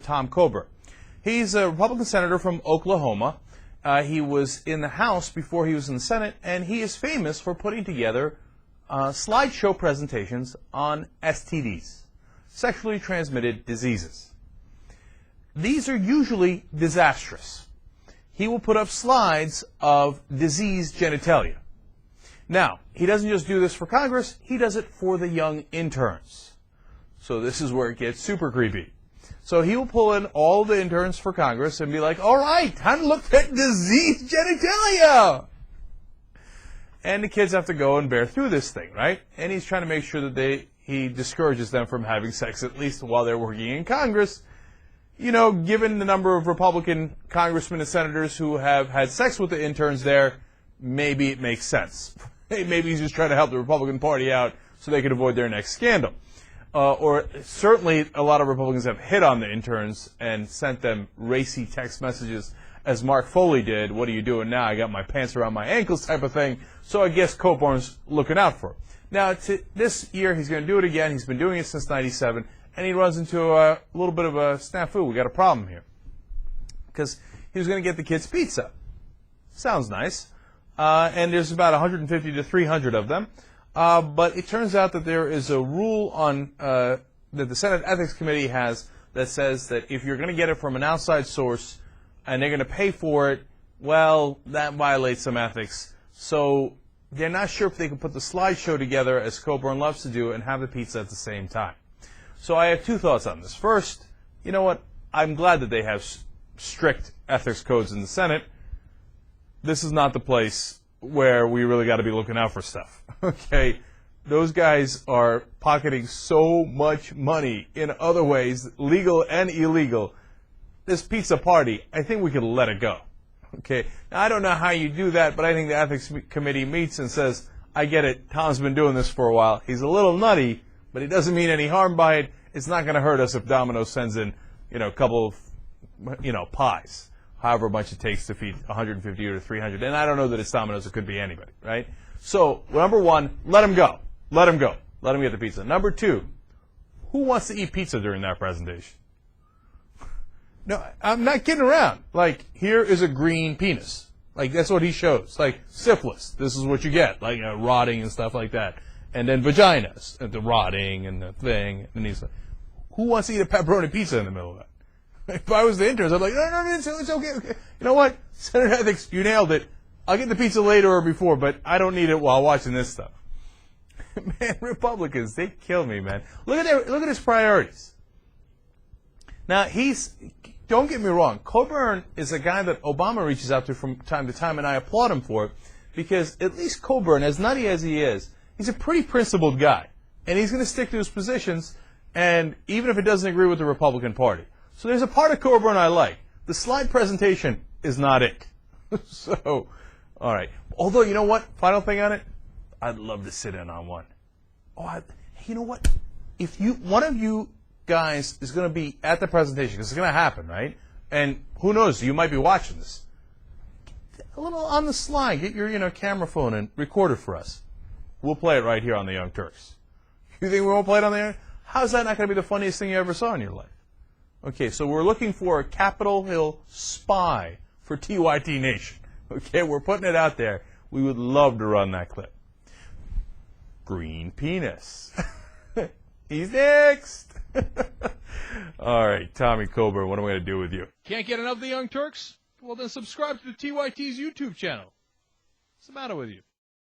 Tom Coburn. He's a Republican senator from Oklahoma. He was in the House before he was in the Senate, and he is famous for putting together slideshow presentations on STDs, sexually transmitted diseases. These are usually disastrous. He will put up slides of diseased genitalia. Now, he doesn't just do this for Congress, he does it for the young interns. So this is where it gets super creepy. So he will pull in all the interns for Congress and be like, all right, time to look at diseased genitalia. And the kids have to go and bear through this thing, right? And he's trying to make sure that he discourages them from having sex, at least while they're working in Congress. You know, given the number of Republican congressmen and senators who have had sex with the interns there, maybe it makes sense. Maybe he's just trying to help the Republican Party out so they can avoid their next scandal. Or certainly a lot of Republicans have hit on the interns and sent them racy text messages, as Mark Foley did. What are you doing now? I got my pants around my ankles type of thing. So I guess Coburn's looking out for him. Now, this year he's going to do it again. He's been doing it since '97, and he runs into a little bit of a snafu. We got a problem here. Because he was going to get the kids pizza. Sounds nice. And there's about 150 to 300 of them. But it turns out that there is a rule on that the Senate Ethics Committee has that says that if you're going to get it from an outside source and they're going to pay for it, well, that violates some ethics. So they're not sure if they can put the slideshow together, as Coburn loves to do, and have the pizza at the same time. So I have two thoughts on this. First, you know what? I'm glad that they have strict ethics codes in the Senate. This is not the place where we really got to be looking out for stuff. Okay? Those guys are pocketing so much money in other ways, legal and illegal. This pizza party, I think we could let it go. Okay? Now, I don't know how you do that, but I think the Ethics Committee meets and says, I get it, Tom's been doing this for a while. He's a little nutty, but he doesn't mean any harm by it. It's not going to hurt us if Domino's sends in, a couple of, pies. However much it takes to feed 150 or 300. And I don't know that it's Domino's. It could be anybody, right? So, number one, let him go. Let him go. Let him get the pizza. Number two, who wants to eat pizza during that presentation? No, I'm not kidding around. Like, here is a green penis. Like, that's what he shows. Like, syphilis. This is what you get. Like, rotting and stuff like that. And then vaginas. And the rotting and the thing. And he's like, who wants to eat a pepperoni pizza in the middle of that? If I was the interns, I'd be like, no, it's okay. You know what? Senator Ethics, you nailed it. I'll get the pizza later or before, but I don't need it while watching this stuff. Man, Republicans, they kill me, man. Look at his priorities. Now, don't get me wrong, Coburn is a guy that Obama reaches out to from time to time, and I applaud him for it, because at least Coburn, as nutty as he is, he's a pretty principled guy. And he's going to stick to his positions, and even if it doesn't agree with the Republican Party. So there's a part of Coburn I like. The slide presentation is not it. So, all right. Although, you know what? Final thing on it, I'd love to sit in on one. You know what? If one of you guys is going to be at the presentation, because it's going to happen, right? And who knows? You might be watching this. Get a little on the slide. Get your camera phone and record it for us. We'll play it right here on the Young Turks. You think we won't play it on the air? How's that not going to be the funniest thing you ever saw in your life? Okay, so we're looking for a Capitol Hill spy for TYT Nation. Okay, we're putting it out there. We would love to run that clip. Green penis. He's next. All right, Tommy Coburn, what am I going to do with you? Can't get enough of the Young Turks? Well, then subscribe to the TYT's YouTube channel. What's the matter with you?